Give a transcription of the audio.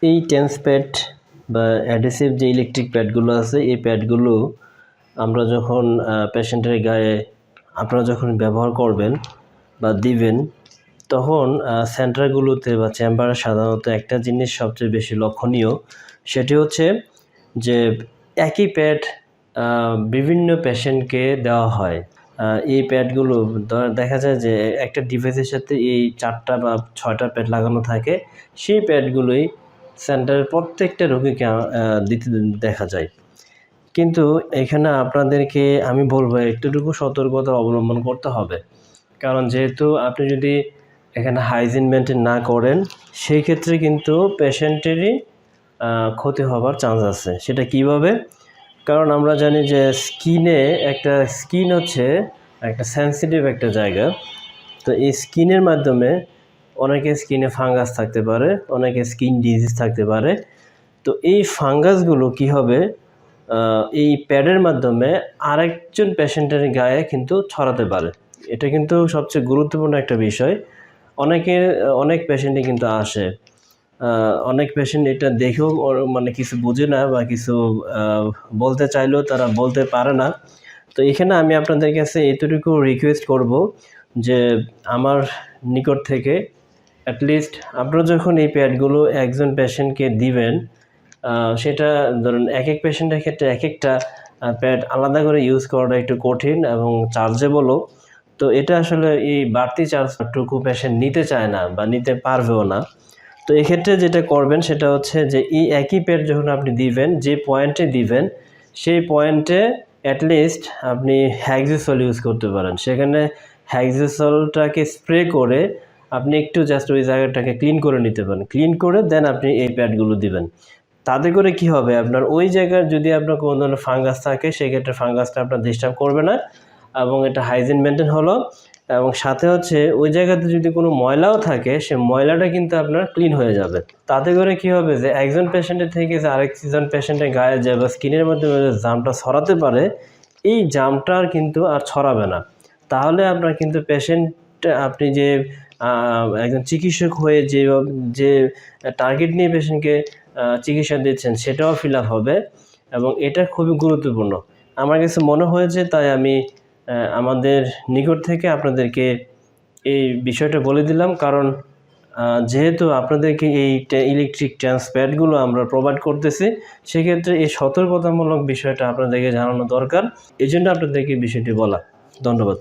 এই tense pad বা adhesive যে ইলেকট্রিক প্যাডগুলো আছে, এই প্যাডগুলো আমরা যখন পেশেন্টের গায়ে আপনারা যখন ব্যবহার করবেন বা দিবেন, তখন সেন্টারগুলোতে বা চেম্বারে সাধারণত একটা জিনিস সবচেয়ে বেশি লক্ষণীয়, সেটি হচ্ছে যে একই প্যাড বিভিন্ন পেশেন্টকে দেওয়া হয়। এই প্যাডগুলো দেখা যায় যে একটা ডিভাইসের সাথে এই 4টা বা 6টা প্যাড লাগানো থাকে। সেই প্যাডগুলোই সেন্টারের প্রত্যেকটা রোগীকে দিতে দেখা যায়। কিন্তু এখানে আপনাদেরকে আমি বলবো একটুটুকু সতর্কতা অবলম্বন করতে হবে। কারণ যেহেতু আপনি যদি এখানে হাইজিন মেনটেন না করেন, সেই ক্ষেত্রে কিন্তু পেশেন্টেরই ক্ষতি হবার চান্স আছে। সেটা কিভাবে? কারণ আমরা জানি যে স্কিন হচ্ছে একটা সেন্সিটিভ একটা জায়গা। তো এই স্কিনের মাধ্যমে অনেকের স্কিনে ফাঙ্গাস থাকতে পারে, অনেকের স্কিন ডিজিজ থাকতে পারে। তো এই ফাঙ্গাসগুলো কি হবে, এই প্যাডের মাধ্যমে আরেকজন পেশেন্টের গায়ে কিন্তু ছড়াতে পারে। এটা কিন্তু সবচেয়ে গুরুত্বপূর্ণ একটা বিষয়। অনেক পেশেন্টই কিন্তু আসে, অনেক পেশেন্ট এটা দেখেও মানে কিছু বোঝে না বা কিছু বলতে চাইলেও তারা বলতে পারে না। তো এখানে আমি আপনাদের কাছে এতটুকু রিকোয়েস্ট করব যে আমার নিকট থেকে অ্যাটলিস্ট আপনারা যখন এই প্যাডগুলো একজন পেশেন্টকে দিবেন, সেটা ধরুন এক পেশেন্টের ক্ষেত্রে একটা প্যাড আলাদা করে ইউজ করাটা একটু কঠিন এবং চার্জেবলও। তো এটা আসলে এই বাড়তি চার্জটুকু পেশেন্ট নিতে চায় না বা নিতে পারবেও না। তো এক্ষেত্রে যেটা করবেন সেটা হচ্ছে যে এই একই প্যাড যখন আপনি দিবেন, যে পয়েন্টে দিবেন সেই পয়েন্টে অ্যাটলিস্ট আপনি হ্যাক্সিসল ইউজ করতে পারেন। সেখানে হ্যাক্সিসলটাকে স্প্রে করে আপনি একটু জাস্ট ওই জায়গাটাকে ক্লিন করে নিতে পারেন। ক্লিন করে দেন আপনি এই প্যাডগুলো দিবেন। তাতে করে কি হবে, আপনার ওই জায়গায় যদি আপনার কোনো ধরনের ফাঙ্গাস থাকে, সেক্ষেত্রে ফাঙ্গাসটা আপনার ডিস্টার্ব করবে না এবং এটা হাইজিন মেনটেন হলো। এবং সাথে হচ্ছে ওই জায়গাতে যদি কোনো ময়লাও থাকে, সে ময়লাটা কিন্তু আপনার ক্লিন হয়ে যাবে। তাতে করে কি হবে যে একজন পেশেন্টের থেকে যে আরেকজন পেশেন্টের গায়ে যে বা স্কিনের মধ্যে যে জামটা ছড়াতে পারে, এই জামটা কিন্তু আর ছড়াবে না। তাহলে আপনার কিন্তু আপনি যে একজন চিকিৎসক হয়ে যে টার্গেট নিয়ে পেশেন্টকে চিকিৎসা দিচ্ছেন, সেটাও ফিল আপ হবে এবং এটা খুবই গুরুত্বপূর্ণ আমার কাছে মনে হয়েছে। তাই আমি আমাদের নিকট থেকে আপনাদেরকে এই বিষয়টা বলে দিলাম। কারণ যেহেতু আপনাদেরকে এই ইলেকট্রিক প্যাডগুলো আমরা প্রোভাইড করতেছি, সেক্ষেত্রে এই সতর্কতামূলক বিষয়টা আপনাদেরকে জানানো দরকার। এই জন্য আপনাদেরকে বিষয়টি বলা। ধন্যবাদ।